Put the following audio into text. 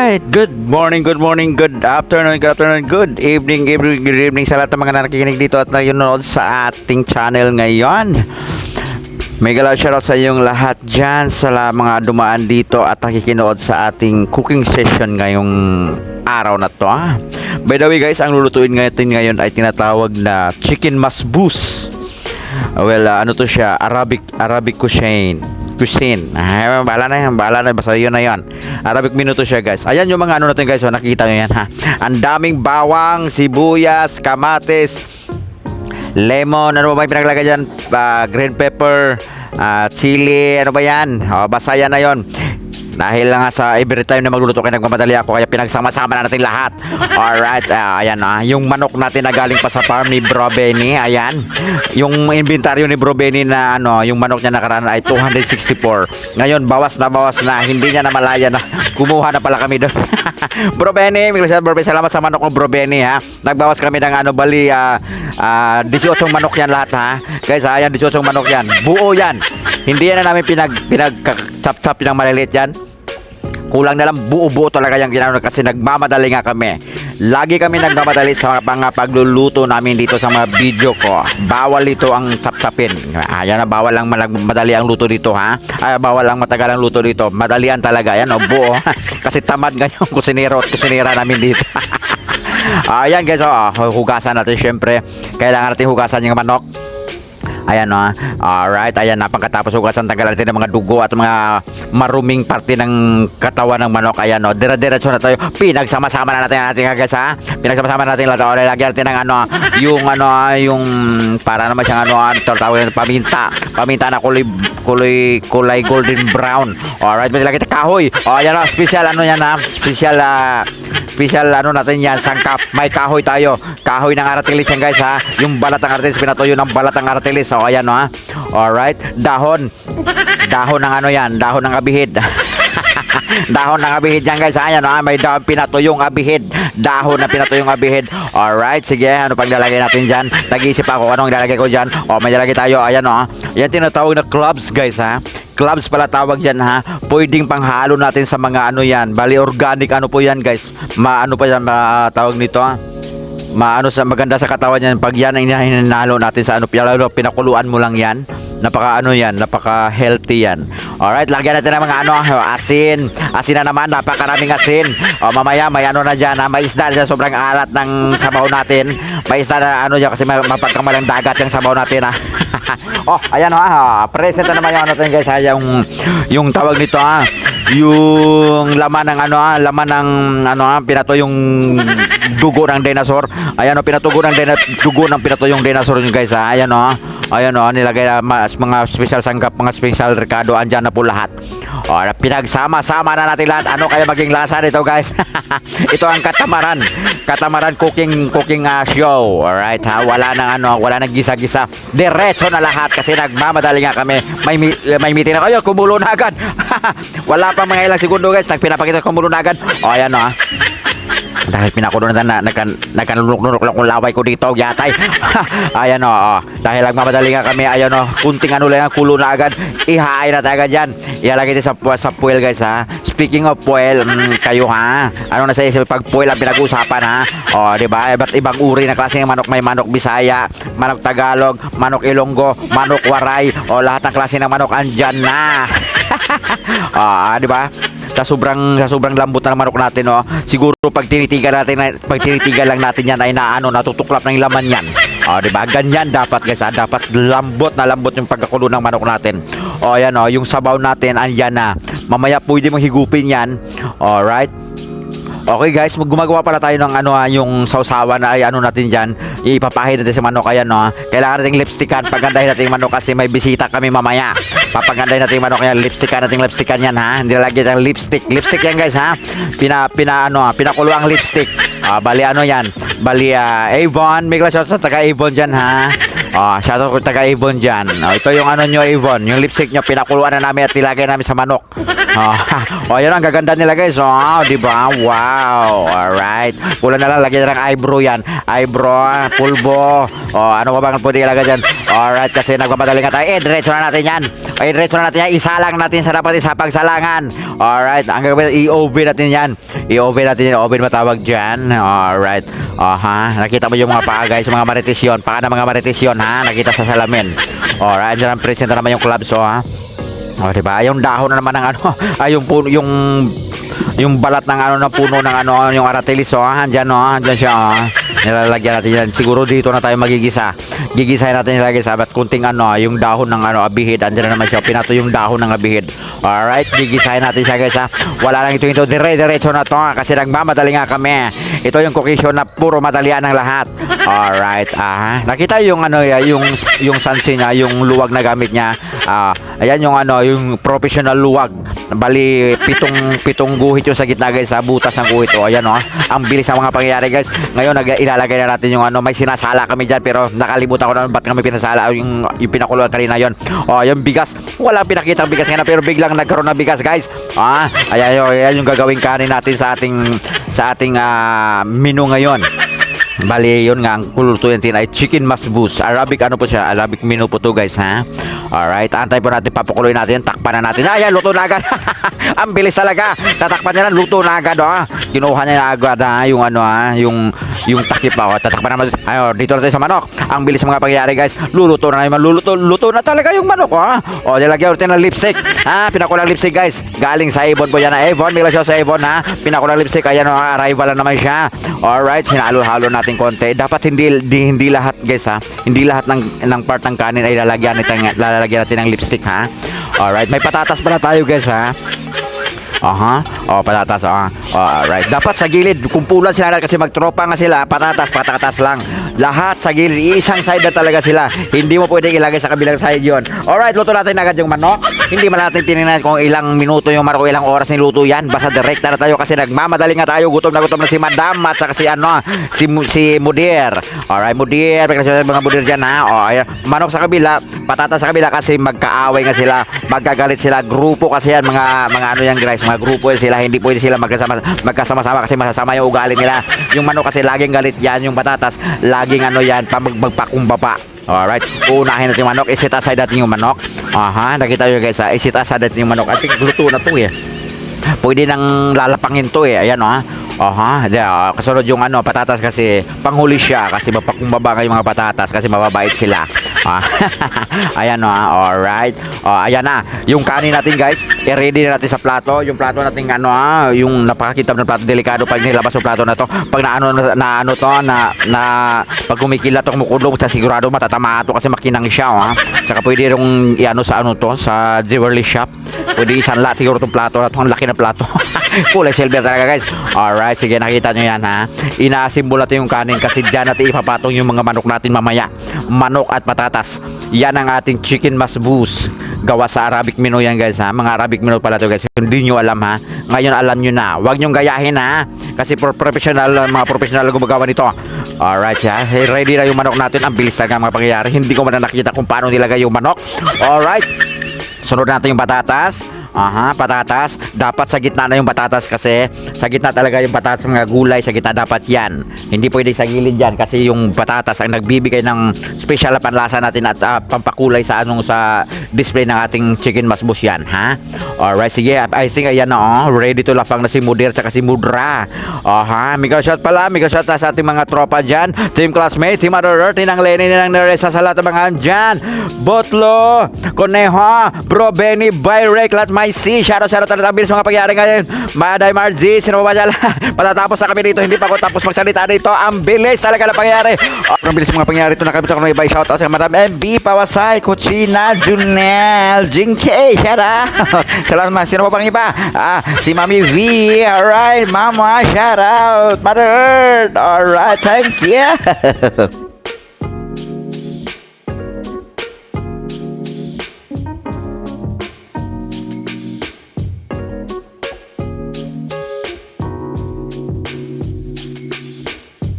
Alright, good morning, good afternoon, good evening sa lahat ng mga nakikinig dito at nanonood sa ating channel ngayon. Mega love shoutout sa inyong lahat dyan, sa mga dumaan dito at nakikinood sa ating cooking session ngayong araw na to. By the way guys, ang lulutuin ngayon ay tinatawag na chicken masbous. Well, ano to siya? Arabic cuisine. Bahala na, basta yun na yan. Arabic menu to siya guys. Ayan yung mga ano natin guys, nakikita nyo yan ha. Ang daming bawang, sibuyas, kamatis, lemon, ano ba yung pinaglagay dyan? Green pepper, chili, ano ba yan? Basta yan na yun. Dahil nga sa every time na magluluto kayo nagmamadali ako, kaya pinagsama-sama na natin lahat. Alright, ayan na. Yung manok natin na galing pa sa farm ni Bro Benny, ayan. Yung inventaryo ni Bro Benny na yung manok niya nakaraan ay 264. Ngayon, bawas na. Hindi niya na malaya na. Kumuha na pala kami doon. Bro Benny, salamat sa manok mo Bro Benny ha. Nagbawas kami ng 18 manok yan lahat ha. Guys, ayan 18 manok yan. Buo yan. Hindi yan na namin pinag-chop-chop ng maliliit yan. Kulang na lang, buo-buo talaga yung ginano kasi nagmamadali nga kami. Lagi kami nagmamadali sa mga pagluluto namin dito sa mga video ko. Bawal dito ang chop-chopin. Ayan na, bawal lang madali ang luto dito ha. Bawal lang matagal ang luto dito. Madalian talaga yan, buo. Kasi tamad nga yung kusinera namin dito. Ayan guys, hugasan natin syempre. Kailangan natin hugasan yung manok. Ayan alright, ayan na. Pagkatapos hugasan, tanggalan natin ng mga dugo at mga maruming parte ng katawan ng manok. Ayan dire-diretso na tayo. Pinagsama-sama na natin guys ha. Pinagsama-sama na natin lahat. Lagyan natin ng yung para naman siyang tawag ng paminta na kulay golden brown. Alright, may lagyan natin kahoy. Ayan special yan ha. Special natin yan, sangkap. May kahoy tayo. Kahoy ng aratilis yan guys ha. Yung balat ng aratilis, pinatuyo ng balat ng aratilis. Ayan ha. Alright. Dahon ng yan. Dahon ng abihid. Dahon ng abihid yan guys. Ayan ha. May dahon pinatuyong abihid. Dahon na pinatuyong abihid. Alright. Sige. Ano pang lalagay natin dyan? Nag-iisip ako anong ilalagay ko dyan. May lalagay tayo. Ayan ha. Yan tinatawag na cloves guys ha. Clubs pala tawag dyan ha. Pwedeng panghalo natin sa mga yan. Bali organic po yan guys. Maano pa yan tawag nito ha. Sa maganda sa katawan yan. Pag yan ang hinahalo natin sa pinakuluan mo lang yan. Napaka healthy yan. Alright, lagyan natin ng mga asin na naman, napakaraming asin. Mamaya may na dyan ha. May isda dyan, sobrang alat ng sabaw natin. May isda na dyan kasi mapagkamalang dagat yung sabaw natin ha. Ayan present na naman yung natin guys ha. Yung tawag nito ha. Yung laman ng laman ng pinato yung dugo ng dinosaur. Ayan dugo ng pinato yung dinosaur yun guys ha. Ayan nilagay mga special sanggap, mga special recado, andyan na po lahat. Pinagsama-sama na natin lahat. Ano kaya maging lasa nito guys? Ito ang Katamaran cooking show. Alright ha. Wala nang gisa-gisa. Diretso na lahat kasi nagmamadali nga kami. May meeting na kayo, kumulo na agad. Wala pa mga ilang segundo guys, pinapakita kumulo na agad. Ayan ha. Dahil pinakulo na nagkanunok-nunok lang kung laway ko dito yatay. Ayan dahil nagmamadali nga kami. Ayan kunting lang kulo na agad. Ihaay na tayo agad yan. Ilalagay din sa puwel guys ha. Speaking of puwel, kayo ha, ano na sa isip pag puwel ang pinag-usapan ha. Diba? Iba't ibang uri na klase ng manok. May manok Bisaya, manok Tagalog, manok Ilonggo, manok Waray. Lahat ng klase ng manok andyan na. Diba? Sa sobrang lambot na ng manok natin siguro pag tinitigan lang natin yan ay natutuklap ng laman yan. Diba? Ganyan dapat guys ha. Dapat lambot yung pagkakulo ng manok natin. Ayan yung sabaw natin andyan na. Mamaya pwede mong higupin yan. Alright. Okay guys, gumagawa pala tayo ng yung sausawan na ay natin dyan. Ipapahin natin sa manok. Ayan kailangan natin lipstickan. Pagandahin natin manok kasi may bisita kami mamaya. Papagandahin natin manok yan. Lipstickan yan ha. Hindi lagyan ng lipstick. Lipstick yan guys ha. Pinakulo ang lipstick. Bali yan. Bali Avon. May glass sa taga Avon dyan ha. Shoutout ko taga Avon dyan. Ito yung nyo Avon. Yung lipstick nyo pinakuluan na namin at nilagay namin sa manok. Oh, oh, yun ang gaganda nila guys. Oh, di ba? Wow. Alright. Kulang na lang lagyan ng eyebrow yan. Eyebrow, pulbo. Oh, ano ba bang pwede ilagay dyan? Alright, kasi nagmamadali nga tayo. Diretso na natin yan. Diretso na natin yan. Isa lang natin sa dapat isa pagsalangan. Alright, ang gagawin, i-oven natin yan. I-oven natin yan. Oven matawag dyan. Alright. Nakita mo yung mga paa guys, yung mga marites yun. Paa na mga marites yun, ha? Nakita sa salamin. Alright, dyan ang present na naman yung clubs, ha? O, diba? Yung dahon na naman ng ano, yung puno, yung balat ng ano, ng puno ng ano, yung aratilis, andyan, andyan siya, nilalagyan natin yan. Siguro dito na tayo magigisa. Gigisahin natin nilagay sa at kunting ano, yung dahon ng ano, abihid. Andyan na naman siya, pinato yung dahon ng abihid. Alright, gigisahin natin siya guys, ha. Wala lang ito, diretso na to, kasi nagmamadali nga kami. Ito yung cookisyon na puro madalian ng lahat. Alright, nakita yung ano, yung sansi niya, yung luwag na gamit niya. Ayan yung ano, yung professional luwag. Bali, pitong guhit yung sa gitna guys, sa butas ng guhit. O, ayan ang bilis ng mga pangyayari guys. Ngayon, ilalagay na natin yung ano, may sinasala kami dyan, pero nakalimutan ko na ba't kami pinasala, yung pinakuluan kanina yon. O, yung bigas, walang pinakita bigas ngayon, pero biglang nagkaroon ng bigas guys. Ayan yung gagawin kanin natin sa ating menu ngayon. Bali, yun nga, ang kulutuin natin ay chicken masbus. Arabic, ano po siya? Arabic menu po to guys, ha? Alright, antay po natin, papakuloy natin, takpan na natin. Ayan, luto na agad. Ang bilis talaga. Tatakpan niya na, luto na agad, Kinuha niya na agad, yung ano, yung takip, tatakpan naman. Ayun, dito na tayo sa manok. Ang bilis ng mga pangyayari guys. Luluto na naman, luto na talaga yung manok, O, nilagyan natin ng lipstick. Pinakulang lipstick guys. Galing sa Avon po yan, Avon. Mila siya sa Avon, Pinakulang lipstick. Ayan, arrival na naman siya. Alright, sinalo-halo natin konti. Dapat hindi lahat guys, hindi lahat ng part ng kanin ay lalagyan natin ng lipstick, ha. Alright, may patatas pala tayo guys, ha. Patatas, alright. Dapat sa gilid, kumpulan sila kasi magtropa nga sila, patatas lang. Lahat sa gilid, isang side na talaga sila. Hindi mo pwedeng ilagay sa kabilang side yon. Alright, luto natin agad yung manok. Hindi man natin tinignan kung ilang minuto yung manok, ilang oras niluto yan. Basta direct na tayo kasi nagmamadali nga tayo. Gutom na si Madam at saka si Mudir. Alright, Mudir, may kasi mga Mudir dyan, ha. Ayan. Manok sa kabila, patatas sa kabila kasi magkaaway nga sila, magkagalit sila. Grupo kasi yan, mga ano yan guys, mga grupo yan sila, hindi pwede sila magkasama-sama kasi masasama yung ugali nila. Yung manok kasi laging galit yan, yung patatas laging ano yan, magpakumbaba. Alright, unahin natin yung manok, isit aside natin yung manok. Nakita nyo guys, isit aside natin yung manok. I think luto na to pwede nang lalapangin to ayan kasunod yung ano, patatas kasi panghuli siya kasi mapakumbaba nga yung mga patatas kasi mababait sila. Ayan alright. Ayan na yung kanin natin guys, i-ready na natin sa plato. Yung plato natin yung napakakitab ng plato, delikado pag nilabas yung plato na to. Pag pag kumikilat o kumukulong, sa sigurado matatama to kasi makinang siya. Tsaka pwede rin i-ano sa ano to, sa jewelry shop. Pwede isanla siguro itong plato na to. Ang laki ng plato. Kulay silver talaga guys. Alright, sige, nakita nyo yan, Inasimbol natin yung kanin kasi dyan natin ipapatong yung mga manok natin mamaya. Manok at patatas. Yan ang ating chicken masbus. Gawa sa Arabic menu yan guys, Mga Arabic menu pala to guys. Hindi nyo alam, Ngayon alam nyo na. Huwag nyo gayahin, Kasi mga professional gumagawa nito. Alright, ready na yung manok natin. Ang bilis talaga mga pangyayari. Hindi ko man nakita kung paano nilagay yung manok. Alright. Sunod natin yung patatas. Patatas. Dapat sa gitna na yung patatas kasi sa gitna talaga yung patatas, mga gulay sa gitna dapat yan. Hindi pwede sa gilid yan kasi yung patatas ang nagbibigay ng special na panlasa natin at pampakulay sa sa display ng ating chicken masbus yan, Alright, sige. I think ayan na, ready to lapang na si Mudir at si Mudra. Mega shot pala. Mega shot sa ating mga tropa dyan. Team classmates, Team Mother Earth, Tinang Lenny, Tinang Neresa sa lahat ng mga dyan. Botlo, Conejo, Bro Benny, Byrek, lahat may C. Shoutout talaga bilis mga pagyari ngayon. Maday Margie, sino ba dyan? Patatapos na kami dito, hindi pa ako tapos magsalita dito. Ang bilis talaga na pangyari. Ang bilis mga pangyari ito. Nakalimutan ko na iba. Shoutout sa Madam MB, Pawasay, Kuchina, Junel, Jinky, shoutout. Salamat, sino ba pang iba? Si Mami V, alright, Mama, shoutout. Mother Earth, alright, thank you.